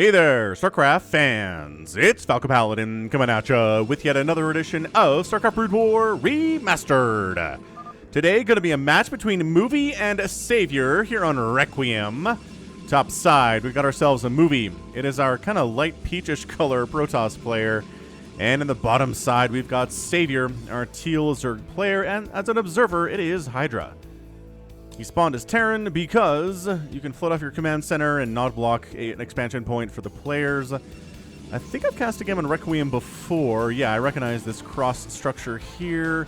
Hey there, StarCraft fans! It's Falcon Paladin coming at ya with yet another edition of StarCraft Brood War Remastered. Today, going to be a match between Movie and sAviOr here on Requiem. Top side, we've got ourselves a Movie. It is our kind of light peachish color Protoss player. And in the bottom side, we've got sAviOr, our teal Zerg player, and as an observer, it is Hydra. He spawned as Terran because you can float off your command center and not block an expansion point for the players. I think I've cast a game on Requiem before. Yeah, I recognize this cross structure here.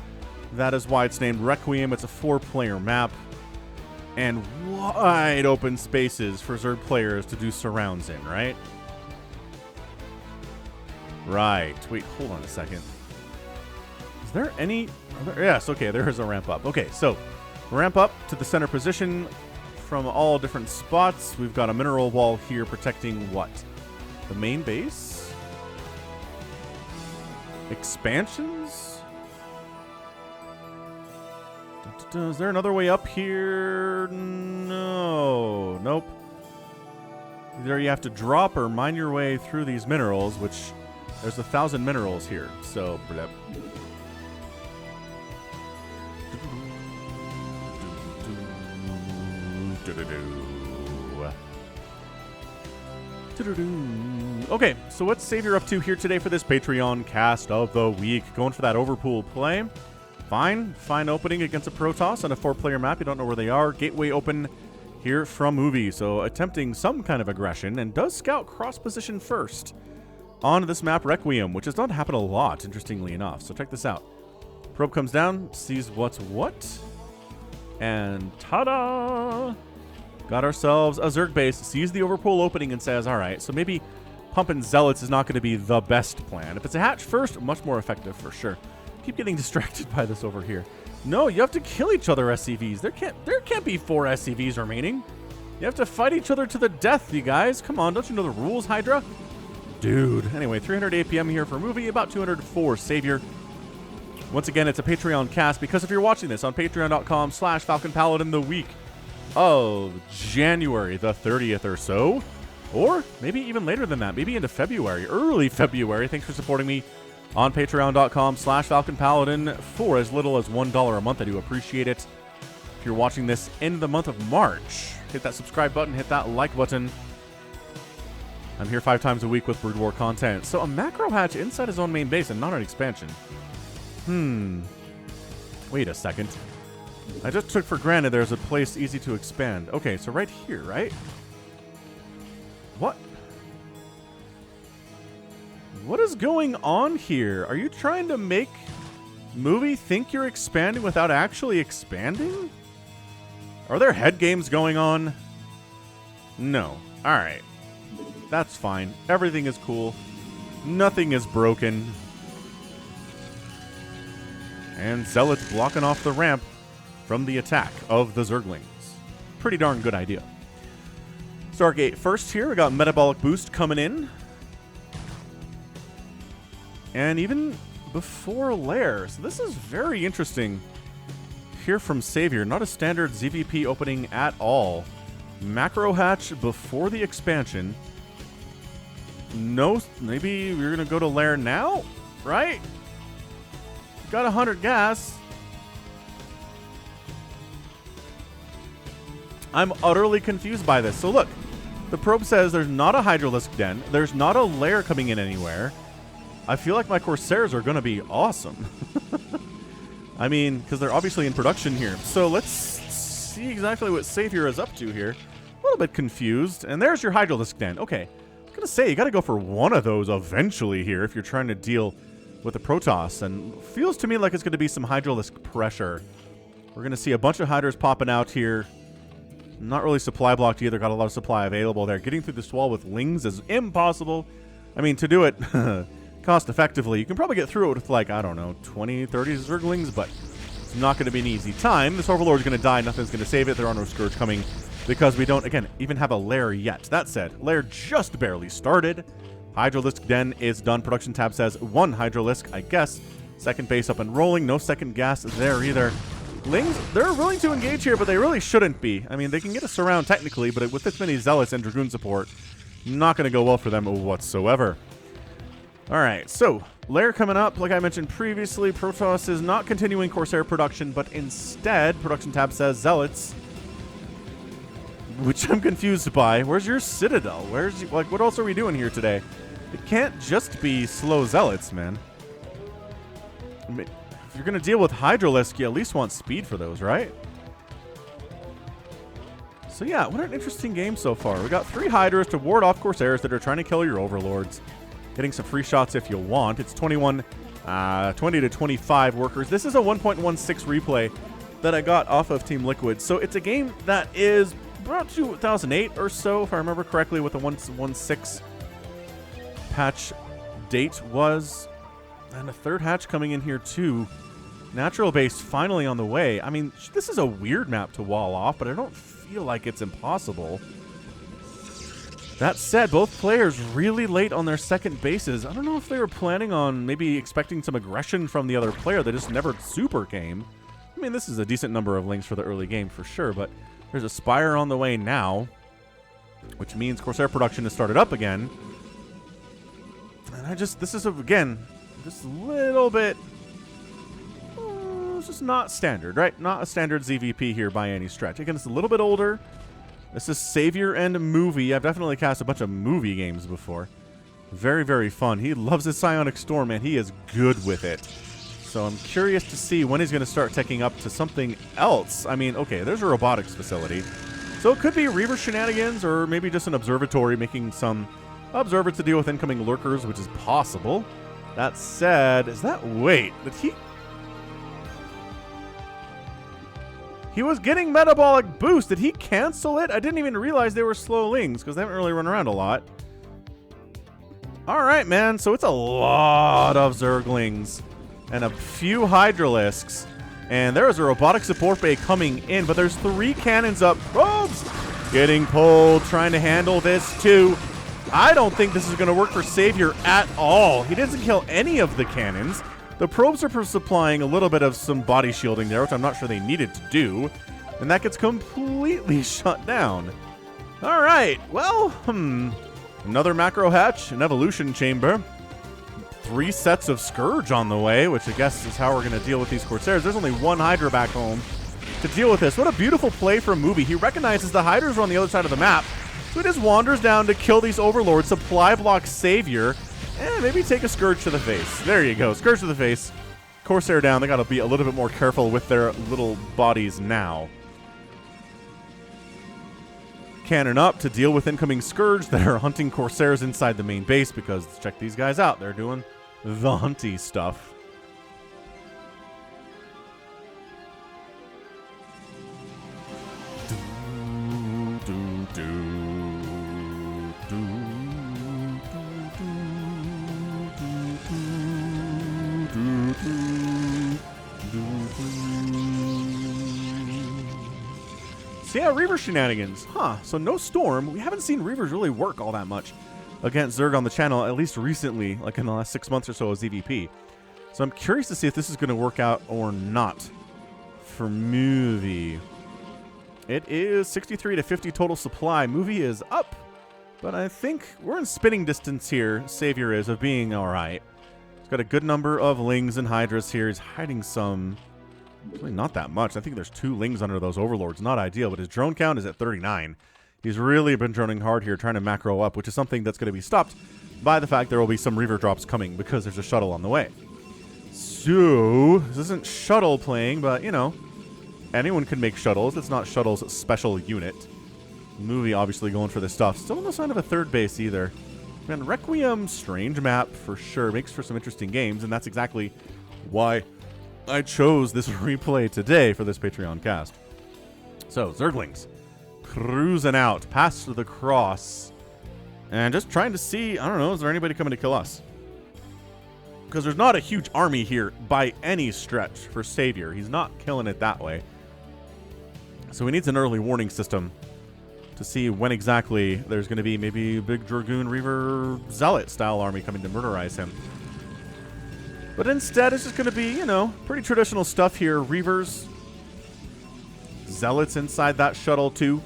That is why it's named Requiem. It's a 4-player map. And wide open spaces for Zerg players to do surrounds in, right? Right. Wait, hold on a second. Is there any... Yes, okay, there is a ramp up. Okay, so... ramp up to the center position from all different spots. We've got a mineral wall here protecting what? The main base? Expansions? Is there another way up here? No. Nope. Either you have to drop or mine your way through these minerals, which there's 1,000 minerals here. So, okay, so what's sAviOr up to here today for this Patreon cast of the week? Going for that overpool play. Fine opening against a Protoss on a 4-player map. You don't know where they are. Gateway open here from Movie. So attempting some kind of aggression and does scout cross position first on this map Requiem, which does not happen a lot, interestingly enough. So check this out. Probe comes down, sees what's what, and ta-da! Got ourselves a Zerg base, sees the overpool opening and says, alright, so maybe pumping Zealots is not going to be the best plan. If it's a hatch first, much more effective for sure. Keep getting distracted by this over here. No, you have to kill each other, SCVs. There can't be 4 SCVs remaining. You have to fight each other to the death, you guys. Come on, don't you know the rules, Hydra? Dude. Anyway, 300 APM here for Movie, about 200 for sAviOr. Once again, it's a Patreon cast, because if you're watching this on patreon.com/Falcon Paladin the week of January the 30th or so, or maybe even later than that, maybe into February, early February. Thanks for supporting me on patreon.com/Falcon Paladin for as little as $1 a month. I do appreciate it. If you're watching this in the month of March, hit that subscribe button, hit that like button. I'm here 5 times a week with Brood War content. So a macro hatch inside his own main base and not an expansion. Wait a second. I just took for granted there's a place easy to expand. Okay, so right here, right? What? What is going on here? Are you trying to make Movie think you're expanding without actually expanding? Are there head games going on? No. Alright. That's fine. Everything is cool. Nothing is broken. And Zealots blocking off the ramp from the attack of the Zerglings. Pretty darn good idea. Stargate first here. We got Metabolic Boost coming in. And even before Lair. So this is very interesting here from sAviOr. Not a standard ZVP opening at all. Macro hatch before the expansion. No, maybe we're going to go to Lair now, right? Got 100 gas. I'm utterly confused by this. So look, the probe says there's not a Hydralisk den. There's not a Lair coming in anywhere. I feel like my Corsairs are going to be awesome. I mean, because they're obviously in production here. So let's see exactly what sAviOr is up to here. A little bit confused. And there's your Hydralisk den. Okay. I was going to say, you got to go for one of those eventually here if you're trying to deal with the Protoss, and feels to me like it's going to be some Hydralisk pressure. We're going to see a bunch of Hydras popping out here. Not really supply blocked either. Got a lot of supply available there. Getting through this wall with Lings is impossible. I mean, to do it cost effectively, you can probably get through it with, like, I don't know, 20, 30 Zerglings, but it's not going to be an easy time. This Overlord is going to die. Nothing's going to save it. There are no Scourge coming because we don't, again, even have a Lair yet. That said, Lair just barely started. Hydralisk Den is done. Production tab says 1 Hydralisk, I guess. Second base up and rolling. No second gas there either. Lings, they're willing to engage here, but they really shouldn't be. I mean, they can get a surround technically, but with this many Zealots and Dragoon support, Not going to go well for them whatsoever. All right, so Lair coming up. Like I mentioned previously, Protoss is not continuing Corsair production, but instead, production tab says Zealots, which I'm confused by. Where's your Citadel? Like, what else are we doing here today? It can't just be slow Zealots, man. I mean, if you're going to deal with Hydralisk, you at least want speed for those, right? So yeah, what an interesting game so far. We got 3 Hydras to ward off Corsairs that are trying to kill your Overlords. Getting some free shots if you want. It's 20 to 25 workers. This is a 1.16 replay that I got off of Team Liquid. So it's a game that is about 2008 or so, if I remember correctly, what the 1.16 patch date was. And a 3rd hatch coming in here too. Natural base finally on the way. I mean, this is a weird map to wall off, but I don't feel like it's impossible. That said, both players really late on their second bases. I don't know if they were planning on maybe expecting some aggression from the other player. They just never super came. I mean, this is a decent number of links for the early game for sure, but there's a Spire on the way now, which means Corsair production has started up again. And this is, again, just a little bit... it's just not standard, right? Not a standard ZVP here by any stretch. Again, it's a little bit older. This is sAviOr and Movie. I've definitely cast a bunch of movie games before. Very, very fun. He loves his Psionic Storm, and he is good with it. So I'm curious to see when he's going to start taking up to something else. I mean, okay, there's a robotics facility. So it could be Reaver shenanigans, or maybe just an observatory making some observers to deal with incoming lurkers, which is possible. That said, wait, did he... He was getting metabolic boost. Did he cancel it? I didn't even realize they were slow lings because they haven't really run around a lot. All right, man. So it's a lot of Zerglings and a few Hydralisks. And there is a robotic support bay coming in, but there's 3 cannons up. Probes getting pulled, trying to handle this too. I don't think this is going to work for sAviOr at all. He doesn't kill any of the cannons. The probes are supplying a little bit of some body shielding there, which I'm not sure they needed to do. And that gets completely shut down. All right, well, another macro hatch, an evolution chamber. 3 sets of Scourge on the way, which I guess is how we're going to deal with these Corsairs. There's only 1 Hydra back home to deal with this. What a beautiful play from Movie. He recognizes the Hydras are on the other side of the map, so he just wanders down to kill these Overlords, supply block sAviOr, and maybe take a Scourge to the face. There you go. Scourge to the face. Corsair down. They got to be a little bit more careful with their little bodies now. Cannon up to deal with incoming Scourge that are hunting Corsairs inside the main base because check these guys out. They're doing the hunty stuff. So yeah, Reaver shenanigans. Huh, so no Storm. We haven't seen Reavers really work all that much against Zerg on the channel, at least recently, like in the last 6 months or so of ZVP. So I'm curious to see if this is going to work out or not for Movie. It is 63 to 50 total supply. Movie is up, but I think we're in spitting distance here, sAviOr is, of being all right. He's got a good number of Lings and Hydras here. He's hiding some... Really not that much. I think there's 2 Lings under those Overlords. Not ideal, but his drone count is at 39. He's really been droning hard here, trying to macro up, which is something that's going to be stopped by the fact there will be some Reaver drops coming because there's a shuttle on the way. So, this isn't shuttle playing, but, you know, anyone can make shuttles. It's not shuttle's special unit. Movie obviously going for this stuff. Still no sign of a 3rd base either. Man, Requiem, strange map for sure. Makes for some interesting games, and that's exactly why I chose this replay today for this Patreon cast. So, Zerglings cruising out past the cross and just trying to see, I don't know, is there anybody coming to kill us? Because there's not a huge army here by any stretch for sAviOr. He's not killing it that way. So he needs an early warning system to see when exactly there's going to be maybe a big Dragoon Reaver Zealot style army coming to murderize him. But instead, it's just going to be, you know, pretty traditional stuff here. Reavers, Zealots inside that shuttle too.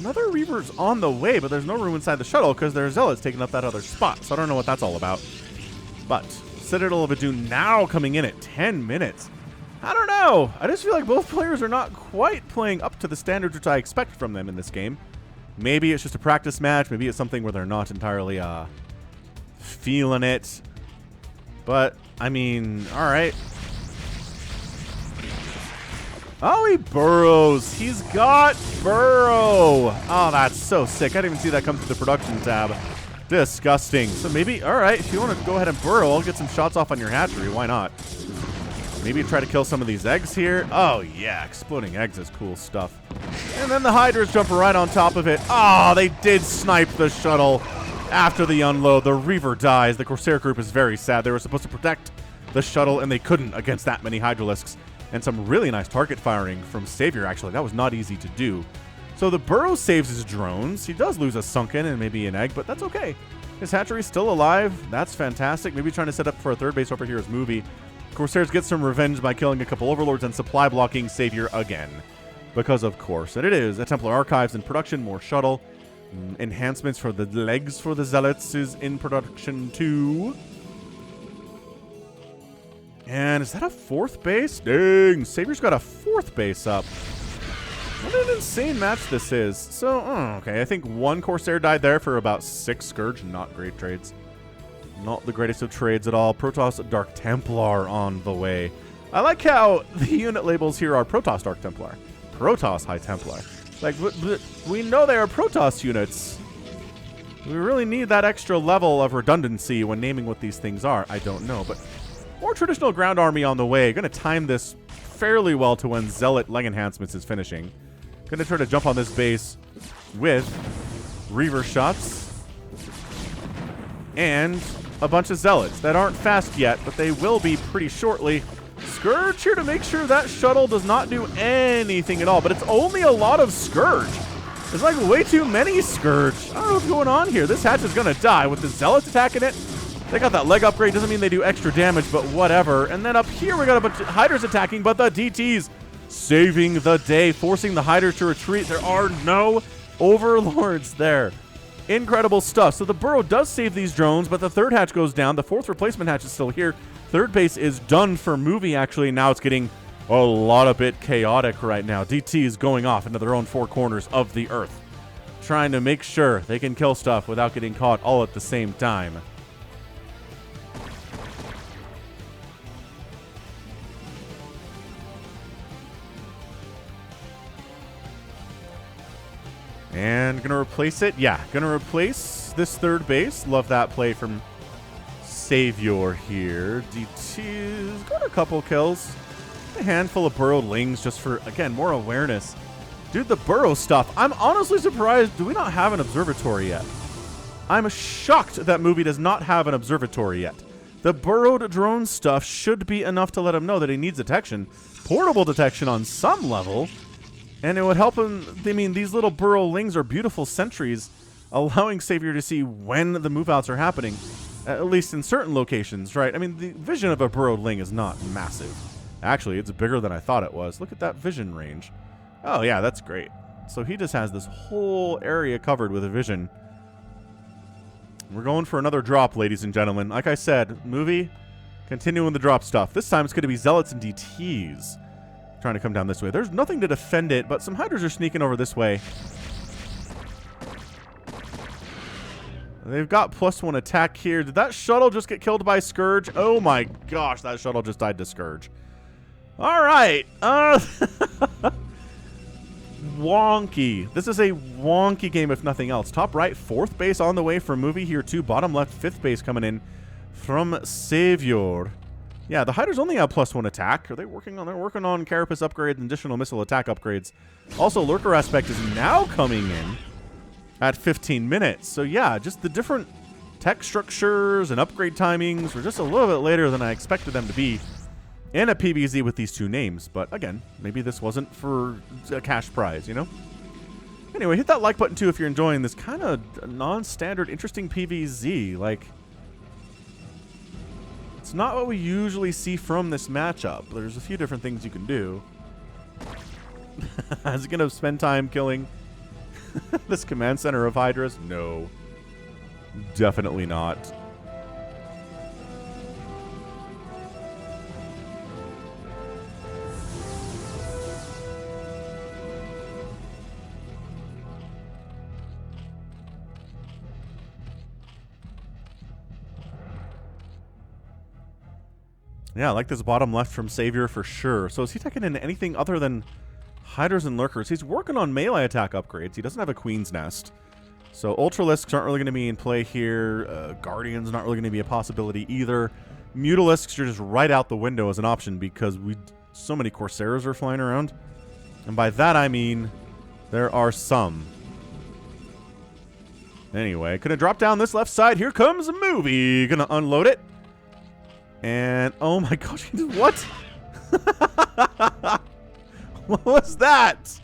Another Reaver's on the way, but there's no room inside the shuttle because there's Zealots taking up that other spot. So I don't know what that's all about. But Citadel of Adun now coming in at 10 minutes. I don't know. I just feel like both players are not quite playing up to the standards which I expect from them in this game. Maybe it's just a practice match. Maybe it's something where they're not entirely feeling it. But, I mean, all right. Oh, he burrows. He's got burrow. Oh, that's so sick. I didn't even see that come through the production tab. Disgusting. So maybe, all right, if you want to go ahead and burrow, I'll get some shots off on your hatchery. Why not? Maybe try to kill some of these eggs here. Oh, yeah, exploding eggs is cool stuff. And then the Hydras jump right on top of it. Oh, they did snipe the shuttle after the unload. The Reaver dies. The Corsair group is very sad. They were supposed to protect the shuttle, and they couldn't against that many Hydralisks. And some really nice target firing from sAviOr, actually. That was not easy to do. So the Burrow saves his drones. He does lose a Sunken and maybe an egg, but that's okay. His hatchery's still alive. That's fantastic. Maybe trying to set up for a third base over here is Movie. Corsairs get some revenge by killing a couple Overlords and supply blocking sAviOr again. Because of course, and it is. A Templar Archives in production, more shuttle. Enhancements for the legs for the Zealots is in production too. And is that a fourth base? Dang, sAviOr's got a fourth base up. What an insane match this is. So, okay, I think one Corsair died there for about 6 Scourge. Not great trades. Not the greatest of trades at all. Protoss Dark Templar on the way. I like how the unit labels here are Protoss Dark Templar, Protoss High Templar. Like, we know they are Protoss units. We really need that extra level of redundancy when naming what these things are. I don't know, but more traditional ground army on the way. Going to time this fairly well to when Zealot leg enhancements is finishing. Going to try to jump on this base with Reaver shots and a bunch of Zealots that aren't fast yet, but they will be pretty shortly. Scourge here to make sure that shuttle does not do anything at all, but it's only a lot of Scourge. There's like way too many Scourge. I don't know what's going on here. This hatch is going to die with the Zealots attacking it. They got that leg upgrade. Doesn't mean they do extra damage, but whatever. And then up here, we got a bunch of Hydras attacking, but the DTs saving the day, forcing the Hydras to retreat. There are no Overlords there. Incredible stuff. So the Burrow does save these drones, but the third hatch goes down. The fourth replacement hatch is still here. Third base is done for Movie, actually. Now it's getting a lot of bit chaotic right now. DT is going off into their own 4 corners of the Earth, trying to make sure they can kill stuff without getting caught all at the same time. And going to replace it. Yeah, going to replace this third base. Love that play from sAviOr here. DT's got a couple kills. A handful of burrowed lings just for, again, more awareness. Dude, the burrow stuff. I'm honestly surprised. Do we not have an observatory yet? I'm shocked that Movie does not have an observatory yet. The burrowed drone stuff should be enough to let him know that he needs detection. Portable detection on some level. And it would help him. I mean, these little burrow lings are beautiful sentries, allowing sAviOr to see when the move-outs are happening, at least in certain locations, right? I mean, the vision of a burrowed ling is not massive. Actually, it's bigger than I thought it was. Look at that vision range. Oh, yeah, that's great. So he just has this whole area covered with a vision. We're going for another drop, ladies and gentlemen. Like I said, Movie, continuing the drop stuff. This time it's going to be Zealots and DTs. Trying to come down this way. There's nothing to defend it, but some Hydras are sneaking over this way. They've got +1 attack here. Did that shuttle just get killed by Scourge? Oh my gosh, that shuttle just died to Scourge. All right. Wonky. This is a wonky game if nothing else. Top right, 4th base on the way for Movie here too. Bottom left, 5th base coming in from sAviOr. Yeah, the Hydras only have +1 attack. Are they working on? They're working on Carapace upgrades and additional missile attack upgrades. Also, Lurker Aspect is now coming in at 15 minutes. So yeah, just the different tech structures and upgrade timings were just a little bit later than I expected them to be in a PvZ with these two names. But again, maybe this wasn't for a cash prize, you know? Anyway, hit that like button too if you're enjoying this kind of non-standard, interesting PvZ. Like, it's not what we usually see from this matchup. There's a few different things you can do. Is it going to spend time killing This command center of Hydras? No. Definitely not. Yeah, I like this bottom left from sAviOr for sure. So is he taking in anything other than Hydras and Lurkers? He's working on melee attack upgrades. He doesn't have a Queen's Nest. So Ultralisks aren't really going to be in play here. Guardians not really going to be a possibility either. Mutalisks are just right out the window as an option because so many Corsairs are flying around. And by that I mean there are some. Anyway, gonna drop down this left side. Here comes a movie. Gonna unload it. And, oh my gosh, what? What was that?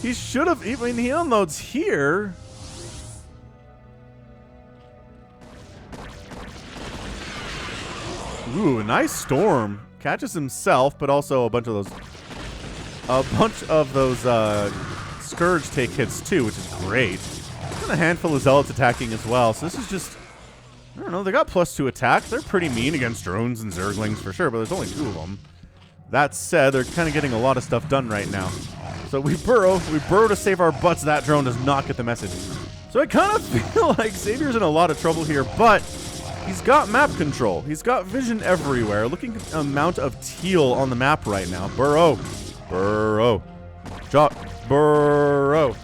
He should have, I mean, he unloads here. Ooh, nice storm. Catches himself, but also a bunch of those Scourge take hits too, which is great. And a handful of Zealots attacking as well, so this is just, I don't know, they got +2 attack. They're pretty mean against drones and Zerglings for sure, but there's only 2 of them. That said, they're kind of getting a lot of stuff done right now. So we burrow to save our butts. That drone does not get the message. So I kind of feel like sAviOr's in a lot of trouble here, but he's got map control. He's got vision everywhere. Looking at the amount of teal on the map right now. Burrow. Burrow. Jot. Burrow.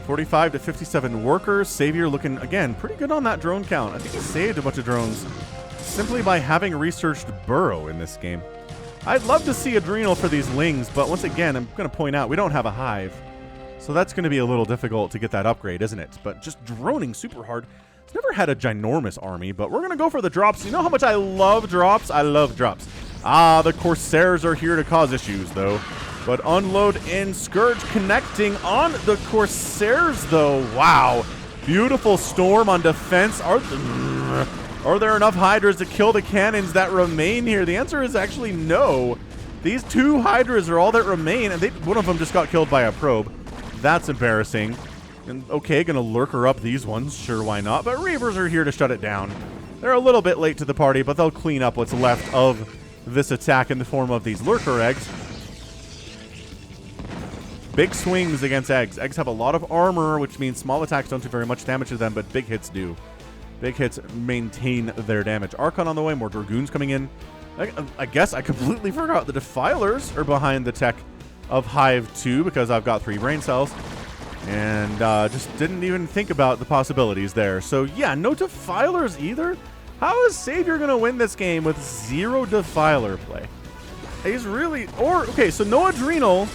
(45 to 57 workers. sAviOr looking, again, pretty good on that drone count. I think he saved a bunch of drones simply by having researched Burrow in this game. I'd love to see Adrenal for these Lings, but once again, I'm going to point out we don't have a Hive. So that's going to be a little difficult to get that upgrade, isn't it? But just droning super hard. It's never had a ginormous army, but we're going to go for the drops. You know how much I love drops? I love drops. Ah, the Corsairs are here to cause issues, though. But unload in Scourge connecting on the Corsairs, though. Wow. Beautiful storm on defense. Are there enough Hydras to kill the cannons that remain here? The answer is actually no. These 2 Hydras are all that remain, and one of them just got killed by a probe. That's embarrassing. And okay, gonna lurker up these ones. Sure, why not? But Reavers are here to shut it down. They're a little bit late to the party, but they'll clean up what's left of this attack in the form of these lurker eggs. Big swings against eggs. Eggs have a lot of armor, which means small attacks don't do very much damage to them, but big hits do. Big hits maintain their damage. Archon on the way, more Dragoons coming in. I guess I completely forgot the Defilers are behind the tech of Hive 2 because I've got 3 brain cells. And just didn't even think about the possibilities there. So yeah, no Defilers either. How is sAviOr going to win this game with 0 Defiler play? He's really, okay, so no Adrenal.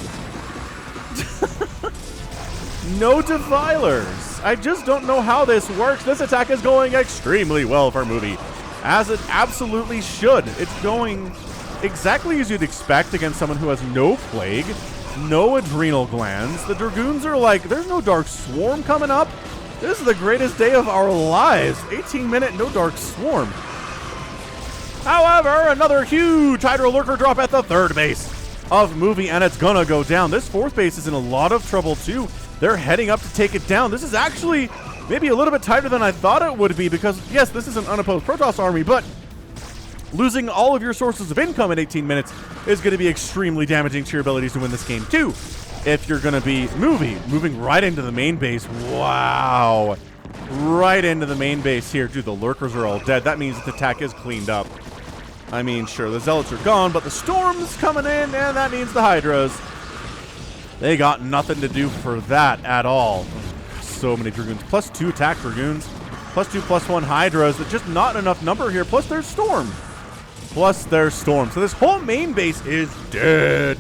No Defilers. I just don't know how this works. This attack is going extremely well for movie, as it absolutely should. It's going exactly as you'd expect against someone who has no plague, no adrenal glands. The Dragoons are like, there's no Dark Swarm coming up. This is the greatest day of our lives. 18-minute no Dark Swarm. However, another huge Hydro Lurker drop at the 3rd base of movie, and it's gonna go down. This 4th base is in a lot of trouble too. They're heading up to take it down. This is actually maybe a little bit tighter than I thought it would be because, yes, this is an unopposed Protoss army, but losing all of your sources of income in 18 minutes is going to be extremely damaging to your abilities to win this game too. If you're going to be moving right into the main base. Wow. Right into the main base here. Dude, the Lurkers are all dead. That means the attack is cleaned up. I mean, sure, the Zealots are gone, but the Storm's coming in, and that means the Hydras. They got nothing to do for that at all. So many Dragoons. +2 attack Dragoons. +2, +1 Hydras. But just not enough number here. Plus there's Storm. So this whole main base is dead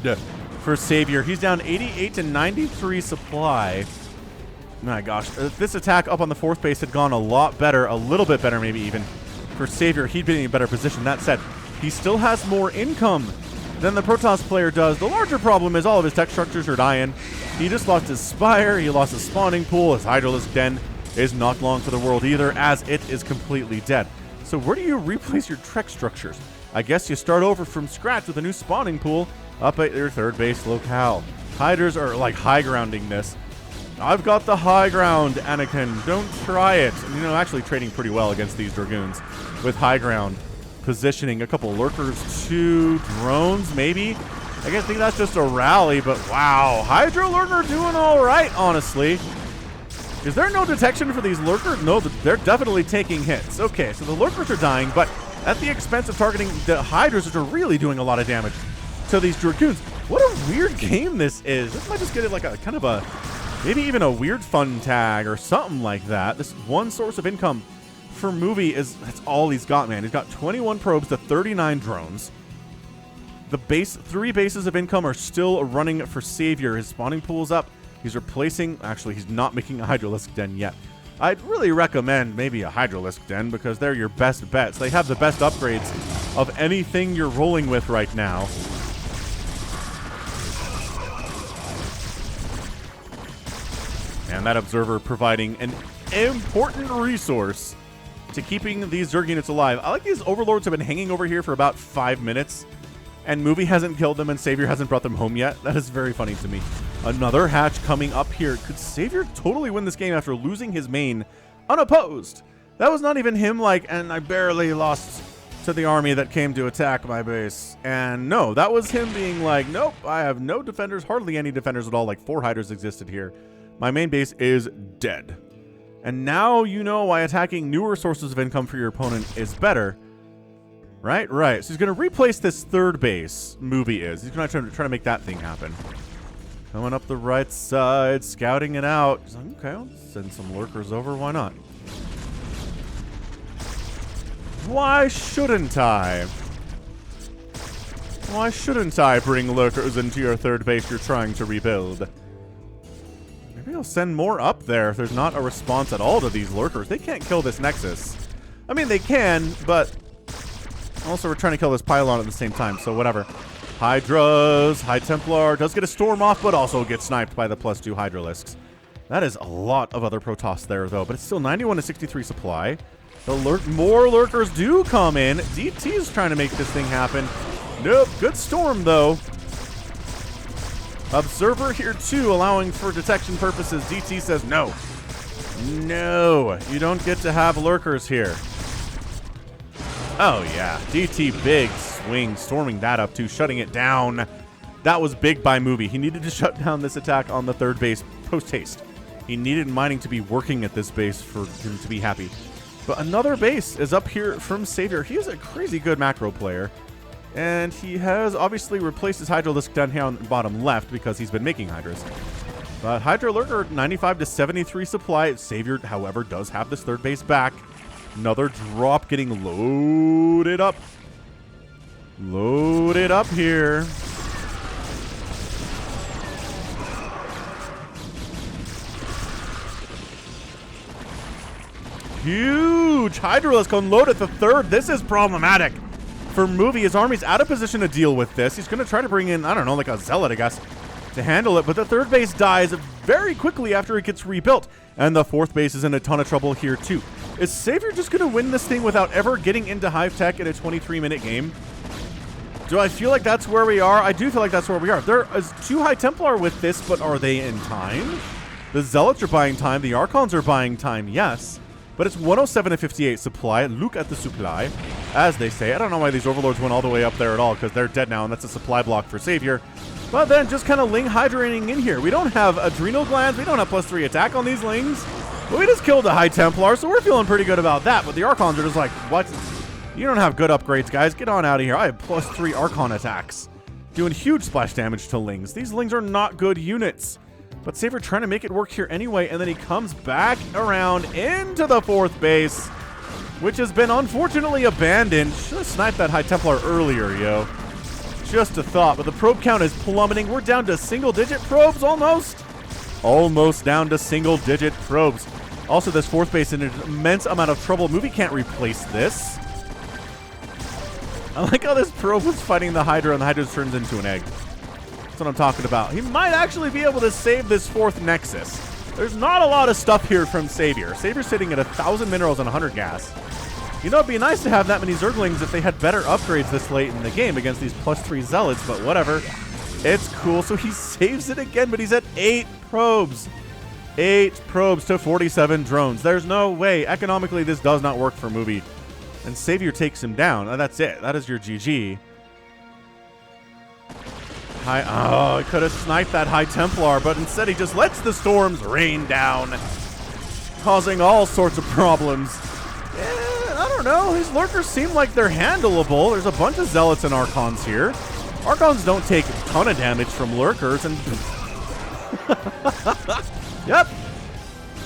for sAviOr. He's down 88 to 93 supply. My gosh. This attack up on the 4th base had gone a lot better. A little bit better maybe even. For sAviOr, he'd been in a better position. That said, he still has more income than the Protoss player does. The larger problem is all of his tech structures are dying. He just lost his Spire, he lost his spawning pool, his Hydralisk Den. is not long for the world either, as it is completely dead. So where do you replace your Trek structures? I guess you start over from scratch with a new spawning pool up at your third base locale. Hydras are like high grounding this. I've got the high ground, Anakin. Don't try it. You know, actually trading pretty well against these Dragoons with high ground. Positioning a couple lurkers, 2 drones, maybe. I guess think that's just a rally, but wow. Hydra Lurker doing all right, honestly. Is there no detection for these lurkers? No, they're definitely taking hits. Okay, so the lurkers are dying, but at the expense of targeting the Hydras, which are really doing a lot of damage to these Dragoons. What a weird game this is. This might just get it like a kind of a, maybe even a weird fun tag or something like that. This one source of income for Movie is, that's all he's got, man. He's got 21 probes to 39 drones. The 3 bases of income are still running for sAviOr. His spawning pool's up. He's replacing, actually, he's not making a Hydralisk Den yet. I'd really recommend maybe a Hydralisk Den because they're your best bets. They have the best upgrades of anything you're rolling with right now. And that Observer providing an important resource to keeping these Zerg units alive. I like these Overlords have been hanging over here for about 5 minutes, and Movie hasn't killed them and sAviOr hasn't brought them home yet. That is very funny to me. Another hatch coming up here. Could sAviOr totally win this game after losing his main unopposed? That was not even him like, and I barely lost to the army that came to attack my base. And no, that was him being like, nope, I have no defenders, hardly any defenders at all. Like 4 Hydras existed here. My main base is dead. And now you know why attacking newer sources of income for your opponent is better. Right? Right. So he's going to replace this third base, Movie is. He's going to try to make that thing happen. Coming up the right side, scouting it out. He's like, okay, I'll send some lurkers over. Why not? Why shouldn't I? Why shouldn't I bring lurkers into your third base you're trying to rebuild? Maybe I'll send more up there if there's not a response at all to these lurkers. They can't kill this Nexus. I mean, they can, but also we're trying to kill this pylon at the same time, so whatever. Hydras, High Templar does get a storm off, but also gets sniped by the +2 Hydralisks. That is a lot of other Protoss there, though, but it's still 91 to 63 supply. More lurkers do come in. DT is trying to make this thing happen. Nope, good storm, though. Observer here, too, allowing for detection purposes. DT says no. No, you don't get to have lurkers here. Oh, yeah. DT, big swing, storming that up, too, shutting it down. That was big by Movie. He needed to shut down this attack on the third base post-haste. He needed mining to be working at this base for him to be happy. But another base is up here from sAviOr. He is a crazy good macro player. And he has obviously replaced his Hydralisk down here on the bottom left because he's been making Hydras. But Hydra Lurker, 95 to 73 supply. sAviOr, however, does have this third base back. Another drop getting loaded up. Loaded up here. Huge Hydralisk unloaded the third. This is problematic for Movie. His army's out of position to deal with this. He's going to try to bring in, I don't know, like a Zealot, I guess, to handle it. But the third base dies very quickly after it gets rebuilt. And the fourth base is in a ton of trouble here, too. Is sAviOr just going to win this thing without ever getting into Hive Tech in a 23-minute game? Do I feel like that's where we are? I do feel like that's where we are. There is 2 High Templar with this, but are they in time? The Zealots are buying time. The Archons are buying time, yes. But it's 107 to 58 supply. Look at the supply, as they say. I don't know why these Overlords went all the way up there at all, because they're dead now, and that's a supply block for sAviOr. But then just kind of Ling hydrating in here. We don't have Adrenal Glands. We don't have +3 attack on these Lings. But we just killed the High Templar, so we're feeling pretty good about that. But the Archons are just like, what? You don't have good upgrades, guys. Get on out of here. I have +3 Archon attacks, doing huge splash damage to Lings. These Lings are not good units. But sAviOr trying to make it work here anyway, and then he comes back around into the fourth base, which has been unfortunately abandoned. Should have sniped that High Templar earlier, yo. Just a thought, but the probe count is plummeting. We're down to single-digit probes almost. Almost down to single-digit probes. Also, this fourth base in an immense amount of trouble. Movie can't replace this. I like how this probe was fighting the Hydra, and the Hydra turns into an egg. That's what I'm talking about. He might actually be able to save this fourth Nexus. There's not a lot of stuff here from sAviOr. sAviOr's sitting at 1,000 minerals and 100 gas. You know, it'd be nice to have that many Zerglings if they had better upgrades this late in the game against these +3 Zealots, but whatever. It's cool. So he saves it again, but he's at 8 probes. 8 probes to 47 drones. There's no way. Economically, this does not work for Movie. And sAviOr takes him down. And that's it. That is your GG. Oh, I could have sniped that High Templar, but instead he just lets the storms rain down, causing all sorts of problems. I don't know. His lurkers seem like they're handleable. There's a bunch of Zealots and Archons here. Archons don't take a ton of damage from lurkers, and yep,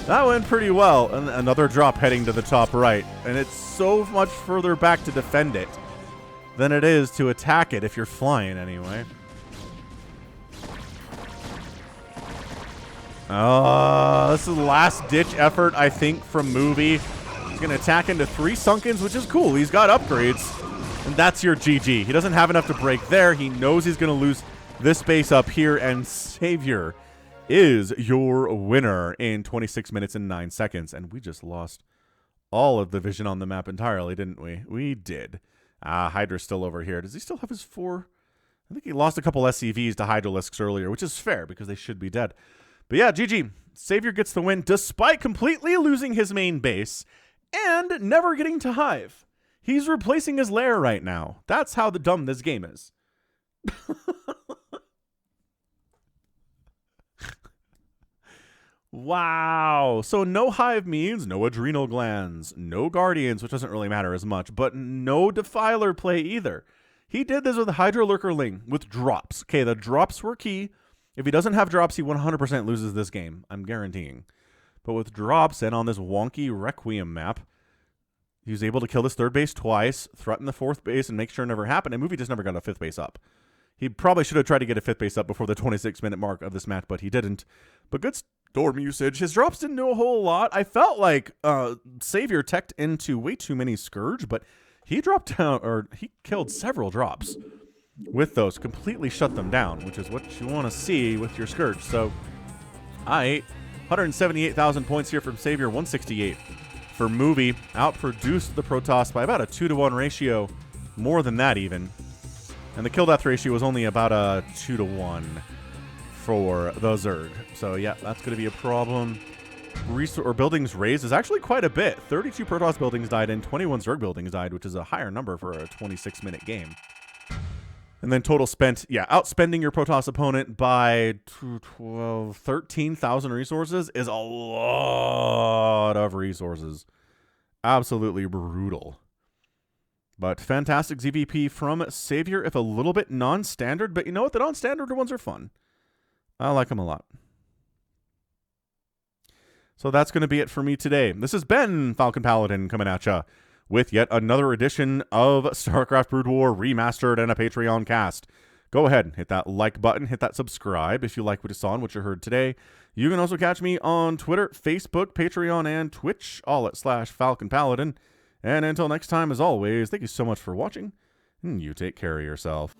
that went pretty well. And another drop heading to the top right, and it's so much further back to defend it than it is to attack it if you're flying anyway. This is the last-ditch effort, I think, from Movie. He's going to attack into 3 Sunkens, which is cool. He's got upgrades, and that's your GG. He doesn't have enough to break there. He knows he's going to lose this base up here, and sAviOr is your winner in 26 minutes and 9 seconds. And we just lost all of the vision on the map entirely, didn't we? We did. Hydra's still over here. Does he still have his 4? I think he lost a couple SCVs to Hydralisks earlier, which is fair because they should be dead. But yeah, GG. sAviOr gets the win despite completely losing his main base and never getting to Hive. He's replacing his lair right now. That's how dumb this game is. Wow. So no Hive means no adrenal glands, no Guardians, which doesn't really matter as much, but no Defiler play either. He did this with Hydra Lurkerling with drops. Okay, the drops were key. If he doesn't have drops, he 100% loses this game. I'm guaranteeing. But with drops and on this wonky Requiem map, he was able to kill this 3rd base twice, threaten the 4th base, and make sure it never happened. And Movie just never got a 5th base up. He probably should have tried to get a 5th base up before the 26-minute mark of this match, but he didn't. But good storm usage. His drops didn't do a whole lot. I felt like sAviOr teched into way too many Scourge, but he dropped down, or he killed several drops with those, completely shut them down, which is what you want to see with your Scourge. So, 178,000 points here from sAviOr, 168 for Movie. Outproduced the Protoss by about a 2-to-1 ratio, more than that even. And the kill death ratio was only about a 2-to-1 for the Zerg. So yeah, that's going to be a problem. Buildings raised is actually quite a bit. 32 Protoss buildings died and 21 Zerg buildings died, which is a higher number for a 26-minute game. And then total spent, yeah, outspending your Protoss opponent by 13,000 resources is a lot of resources. Absolutely brutal. But fantastic ZVP from sAviOr, if a little bit non-standard. But you know what? The non-standard ones are fun. I like them a lot. So that's going to be it for me today. This has been Falcon Paladin coming at ya with yet another edition of StarCraft Brood War Remastered and a Patreon cast. Go ahead and hit that like button, hit that subscribe if you like what you saw and what you heard today. You can also catch me on Twitter, Facebook, Patreon, and Twitch, all at /Falcon Paladin. And until next time, as always, thank you so much for watching, and you take care of yourself.